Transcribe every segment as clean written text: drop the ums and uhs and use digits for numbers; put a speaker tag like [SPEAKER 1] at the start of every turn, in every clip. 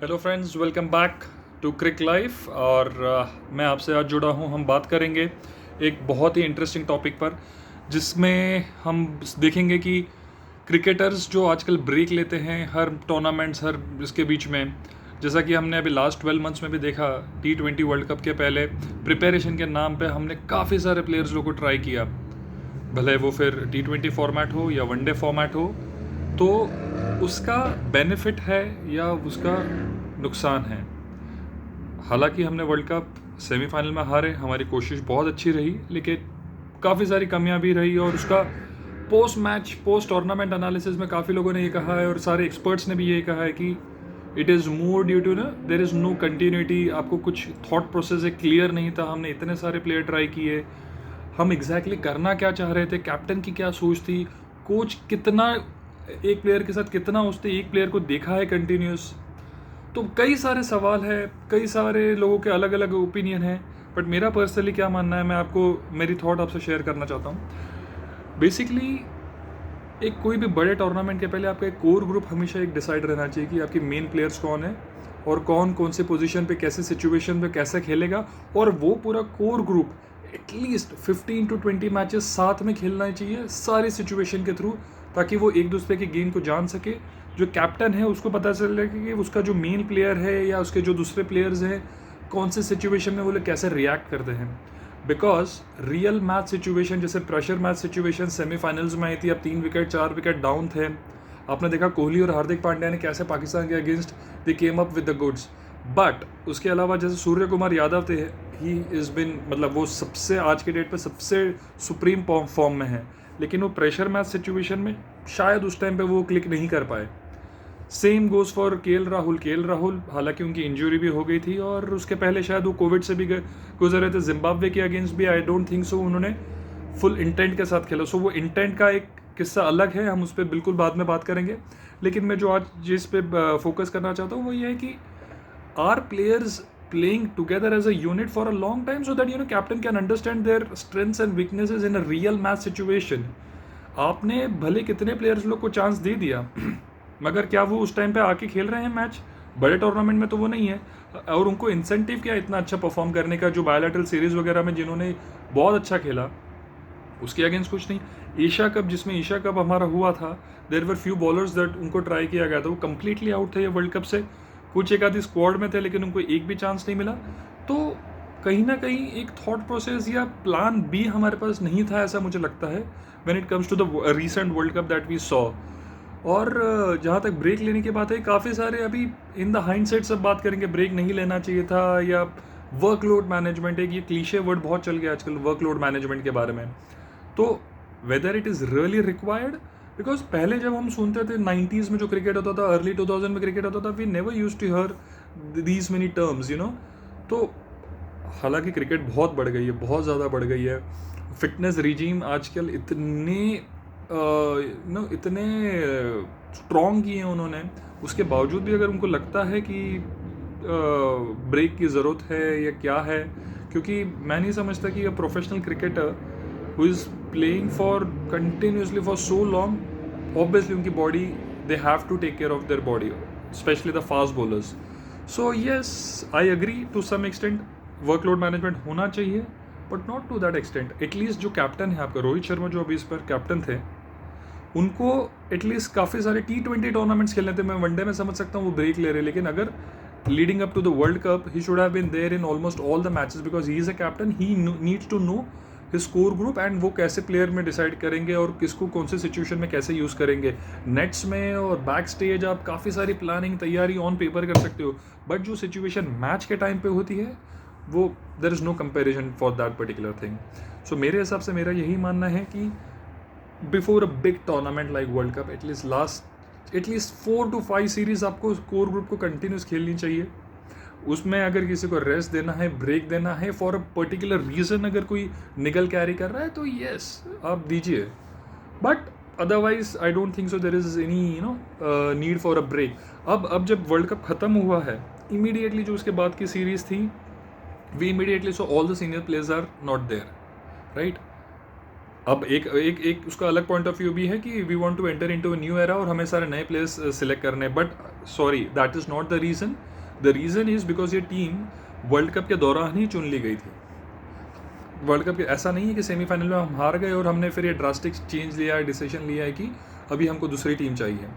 [SPEAKER 1] Hello friends, welcome back to Crick Life. और मैं आपसे आज जुड़ा हूँ। हम बात करेंगे एक बहुत ही इंटरेस्टिंग टॉपिक पर, जिसमें हम देखेंगे कि क्रिकेटर्स जो आजकल ब्रेक लेते हैं हर टूर्नामेंट्स, हर इसके बीच में, जैसा कि हमने अभी लास्ट 12 मंथ्स में भी देखा। T20 वर्ल्ड कप के पहले प्रिपरेशन के नाम पे हमने काफ़ी सारे प्लेयर्स लोगों को ट्राई किया, भले वो फिर T20 फॉर्मेट हो या वनडे फॉर्मेट हो। तो उसका बेनिफिट है या उसका नुकसान है। हालांकि हमने वर्ल्ड कप सेमीफाइनल में हारे, हमारी कोशिश बहुत अच्छी रही, लेकिन काफ़ी सारी कमियां भी रही। और उसका post match, post tournament analysis में काफ़ी लोगों ने ये कहा है, और सारे एक्सपर्ट्स ने भी ये कहा है कि it is more due to ना देर इज़ नो कंटिन्यूटी। आपको कुछ थॉट प्रोसेस एक क्लियर नहीं था। हमने इतने सारे प्लेयर ट्राई किए, हम एग्जैक्टली करना क्या चाह रहे थे, कैप्टन की क्या सोच थी, कोच कितना एक प्लेयर के साथ कितना उसने एक प्लेयर को देखा है कंटिन्यूस। तो कई सारे सवाल है, कई सारे लोगों के अलग अलग ओपिनियन है। बट मेरा पर्सनली क्या मानना है, मैं आपको मेरी थॉट आपसे शेयर करना चाहता हूँ। बेसिकली एक कोई भी बड़े टूर्नामेंट के पहले आपका एक कोर ग्रुप हमेशा एक डिसाइड रहना चाहिए कि आपके मेन प्लेयर्स कौन है और कौन कौन से पोजीशन पे कैसे सिचुएशन पे कैसे खेलेगा। और वो पूरा core group at least 15 to 20 matches साथ में खेलना चाहिए सारी सिचुएशन के थ्रू, ताकि वो एक दूसरे के गेम को जान सके। जो कैप्टन है उसको पता चले कि उसका जो मेन प्लेयर है या उसके जो दूसरे प्लेयर्स हैं कौन से सिचुएशन में वो लोग कैसे रिएक्ट करते हैं। बिकॉज रियल मैच सिचुएशन, जैसे प्रेशर मैच सिचुएशन सेमीफाइनल्स में आई थी, अब 3 विकेट 4 विकेट डाउन थे। आपने देखा कोहली और हार्दिक पांड्या ने कैसे पाकिस्तान के against they came up with the goods. But उसके अलावा जैसे सूर्य कुमार यादव थे, ही इज़ बिन, मतलब वो सबसे आज के डेट पे सबसे सुप्रीम फॉर्म में है, लेकिन वो प्रेशर मैच सिचुएशन में शायद उस टाइम पे वो क्लिक नहीं कर पाए। सेम गोज़ फॉर के एल राहुल, हालांकि उनकी इंजरी भी हो गई थी और उसके पहले शायद वो कोविड से भी गुजर रहे थे। जिम्बाब्वे के अगेंस्ट भी आई डोंट थिंक सो उन्होंने फुल इंटेंट के साथ खेला। सो वो इंटेंट का एक किस्सा अलग है, हम उस पर बिल्कुल बाद में बात करेंगे। लेकिन मैं जो आज जिस पे फोकस करना चाहता हूँ वो ये है कि our players playing together as a unit for a long time so that captain can understand their strengths and weaknesses in a real match situation. आपने भले कितने प्लेयर्स लोग को चांस दे दिया मगर क्या वो उस टाइम पे आके खेल रहे हैं मैच? बड़े टूर्नामेंट में तो वो नहीं है। और उनको इंसेंटिव क्या इतना अच्छा परफॉर्म करने का, जो बायोलैटरल सीरीज वगैरह में जिन्होंने बहुत अच्छा खेला उसके अगेंस्ट कुछ नहीं। एशिया कप, जिसमें एशिया कप हमारा हुआ था, देर वर फ्यू बॉलर्स दैट उनको ट्राई किया गया था, वो कंप्लीटली आउट थे ये वर्ल्ड कप से। कुछ एक आधी स्क्वाड में थे लेकिन उनको एक भी चांस नहीं मिला। तो कहीं ना कहीं एक थॉट प्रोसेस या प्लान बी हमारे पास नहीं था, ऐसा मुझे लगता है, when it comes to the recent World Cup that we saw. और जहाँ तक ब्रेक लेने की बात है, काफ़ी सारे अभी इन द हाइंडसाइट सब बात करेंगे, ब्रेक नहीं लेना चाहिए था या वर्कलोड मैनेजमेंट। एक ये क्लीशे वर्ड बहुत चल गया आजकल वर्कलोड मैनेजमेंट के बारे में। तो whether it is really required, because पहले जब हम सुनते थे 90s में जो क्रिकेट होता था, अर्ली 2000 में क्रिकेट होता था, we never use to hear these many terms तो हालांकि क्रिकेट बहुत बढ़ गई है, बहुत ज़्यादा बढ़ गई है। फिटनेस रिजीम आजकल इतने इतने स्ट्रॉन्ग किए हैं उन्होंने, उसके बावजूद भी अगर उनको लगता है कि ब्रेक की ज़रूरत है या क्या है, क्योंकि मैं नहीं समझता कि a professional cricketer who is playing for continuously for so long, obviously उनकी body, they have to take care of their body, specially the fast bowlers. So yes, I agree to some extent workload management होना चाहिए, but not to that extent. At least जो captain है आपका रोहित शर्मा, जो अभी इस पर कैप्टन थे, उनको एटलीस्ट काफ़ी सारे T20 टूर्नामेंट्स खेलने थे। मैं वनडे में समझ सकता हूँ वो ब्रेक ले रहे, लेकिन अगर leading up to the world cup he should have been there in almost all the matches, because he is a captain, he needs to know his score group and वो कैसे प्लेयर में decide करेंगे और किसको कौन से situation में कैसे यूज़ करेंगे। नेट्स में और बैक स्टेज आप काफ़ी सारी प्लानिंग तैयारी ऑन पेपर कर सकते हो, बट जो सिचुएशन मैच के टाइम पे होती है वो there is no comparison for that particular thing. So मेरे हिसाब से मेरा यही मानना है कि before a big tournament like world cup, at least 4 to 5 series आपको कोर ग्रुप को कंटिन्यूस खेलनी चाहिए। उसमें अगर किसी को रेस्ट देना है, ब्रेक देना है फॉर अ पर्टिकुलर रीज़न, अगर कोई निगल कैरी कर रहा है तो येस आप दीजिए, but otherwise I don't think so there is any need for a break. अब जब वर्ल्ड कप ख़त्म हुआ है, इमीडिएटली जो उसके बाद की सीरीज़ थी, we immediately so all the senior players are not there, right? अब एक उसका अलग पॉइंट ऑफ व्यू भी है कि we want to enter into a new era और हमें सारे नए प्लेयर्स सिलेक्ट करने, but sorry, that is not the reason. The reason is because ये टीम वर्ल्ड कप के दौरान ही चुन ली गई थी. वर्ल्ड कप के ऐसा नहीं है कि सेमीफाइनल में हम हार गए और हमने फिर ये ड्रास्टिक चेंज लिया है, डिसीजन लिया है कि अभी हमको दूसरी टीम चाहिए.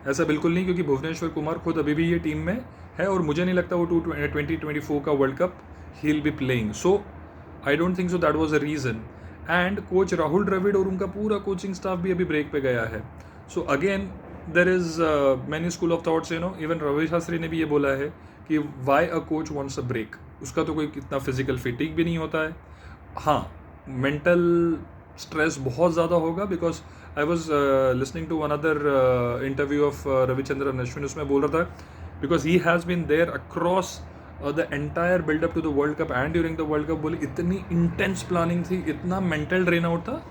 [SPEAKER 1] ऐसा बिल्कुल नहीं, क्योंकि भुवनेश्वर कुमार खुद अभी भी ये टीम में है और मुझे नहीं लगता वो 2024 का वर्ल्ड कप ही will be playing. So I don't think so that was a reason. And coach Rahul Dravid और उनका पूरा कोचिंग स्टाफ भी अभी ब्रेक पे गया है. So again there is many school of thoughts, even Ravi Shastri ने भी ये बोला है कि why a coach wants a break. उसका तो कोई कितना फिजिकल फिटिंग भी नहीं होता है. हाँ, मेंटल स्ट्रेस बहुत ज़्यादा होगा, because I was listening to one other interview of Ravichandran Ashwin. उसमें बोल रहा था because he has been there across the entire buildup to the world cup and during the world cup. बोले इतनी इंटेंस प्लानिंग थी, इतना मेंटल ड्रेन आउट था.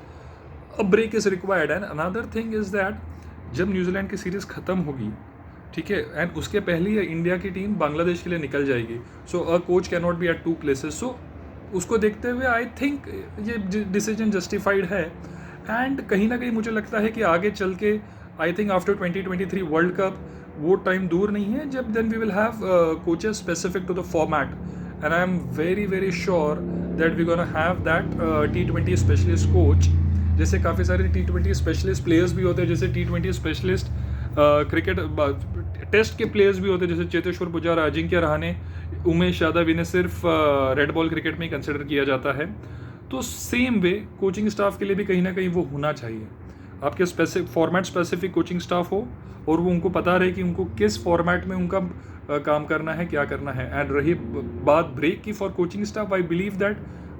[SPEAKER 1] A break is required. And another thing is that जब New Zealand की series ख़त्म होगी, ठीक है, एंड उसके पहले ही इंडिया की टीम बांग्लादेश के लिए निकल जाएगी. So a coach can not be at two places. So उसको देखते हुए आई थिंक ये डिसीजन जस्टिफाइड है. एंड कहीं ना कहीं मुझे लगता है कि आगे चल के I think after 2023 world cup वो टाइम दूर नहीं है जब then we will have coaches specific to the format. And I am very very sure that we gonna have that T20 specialist coach. जैसे काफ़ी सारे T20 स्पेशलिस्ट प्लेयर्स भी होते हैं, जैसे T20 स्पेशलिस्ट क्रिकेट टेस्ट के प्लेयर्स भी होते हैं, जैसे चेतेश्वर पुजारा, अजिंक्य रहाणे, उमेश यादव. इन्हें सिर्फ रेड बॉल क्रिकेट में ही कंसिडर किया जाता है. तो सेम वे कोचिंग स्टाफ के लिए भी कहीं ना कहीं वो होना चाहिए. आपके specific format specific coaching staff हो और वो उनको पता रहे कि उनको किस फॉर्मेट में उनका काम करना है, क्या करना है. एंड रही बात ब्रेक की for coaching staff, I believe that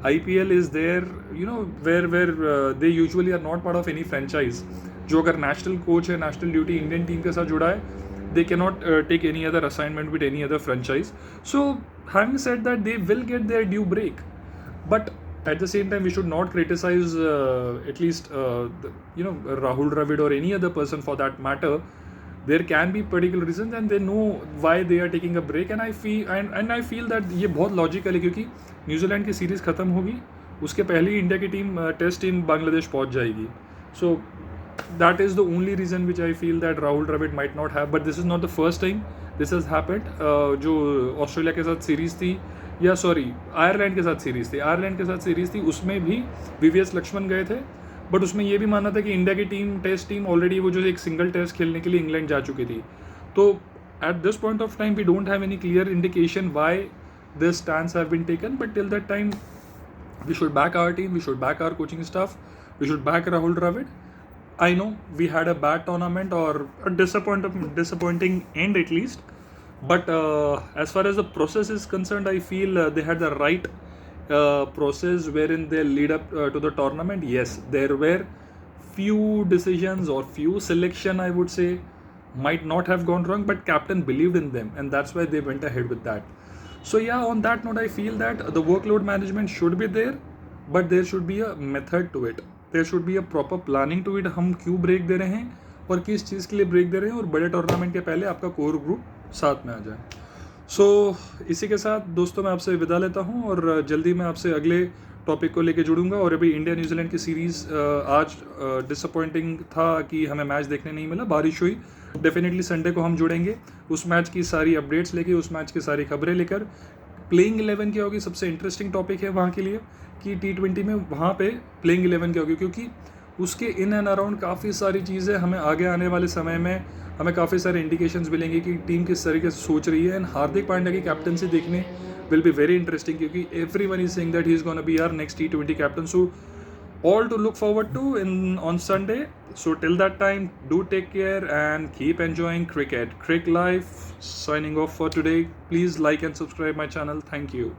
[SPEAKER 1] IPL is there where they usually are not part of any franchise. जो अगर नेशनल कोच है, नेशनल ड्यूटी इंडियन टीम के साथ जुड़ा है, they cannot take any other assignment with any other franchise. So having said that, they will get their due break, but at the same time we should not criticize at least Rahul Dravid or any other person for that matter. There can be particular reasons and they know why they are taking a break. And I feel that ये बहुत logical है, क्योंकि New Zealand की series ख़त्म होगी, उसके पहले ही इंडिया की टीम टेस्ट टीम बांग्लादेश पहुंच जाएगी. So that is the only reason which I feel that Rahul Dravid might not have. But this is not the first time this has happened. जो ऑस्ट्रेलिया के साथ सीरीज़ थी, या sorry Ireland के साथ series थी, उसमें भी VVS लक्ष्मण गए थे. बट उसमें ये भी माना था कि इंडिया की टीम टेस्ट टीम ऑलरेडी वो जो एक सिंगल टेस्ट खेलने के लिए इंग्लैंड जा चुकी थी. तो at this point of time we don't have any clear indication why this stands have been taken. But till that time we should back our team, we should back our coaching staff, we should back Rahul Dravid. I know we had a bad tournament or a disappointing end at least, but as far as the process is concerned, I feel they had the right process wherein they lead up to the tournament. Yes, there were few decisions or few selection, I would say, might not have gone wrong, but captain believed in them and that's why they went ahead with that. So yeah, on that note, I feel that the workload management should be there, but there should be a method to it. There should be a proper planning to it. हम क्यों break दे रहे हैं और किस चीज़ के लिए break दे रहे हैं, और बड़े टूर्नामेंट के पहले आपका कोर ग्रुप साथ में आ जाए. सो इसी के साथ दोस्तों मैं आपसे विदा लेता हूं और जल्दी मैं आपसे अगले टॉपिक को लेके जुड़ूंगा. और अभी इंडिया न्यूजीलैंड की सीरीज़ आज डिसअपॉइंटिंग था कि हमें मैच देखने नहीं मिला, बारिश हुई. डेफिनेटली संडे को हम जुड़ेंगे उस मैच की सारी अपडेट्स लेके, उस मैच की सारी खबरें लेकर. प्लेइंग 11 क्या होगी, सबसे इंटरेस्टिंग टॉपिक है वहाँ के लिए कि T20 में वहाँ पे प्लेइंग 11 क्या होगी, क्योंकि उसके इन एंड अराउंड काफ़ी सारी चीज़ें हमें आगे आने वाले समय में हमें काफ़ी सारे इंडिकेशंस मिलेंगे कि टीम किस तरीके से सोच रही है. एंड हार्दिक पांड्या की कैप्टनसी देखने विल बी वेरी इंटरेस्टिंग, क्योंकि everyone is saying that he is gonna be our next T20 captain. So all to look forward to on Sunday. So till that time, do take care and keep enjoying cricket. Crick Life signing off for today. Please like and subscribe my channel. Thank you.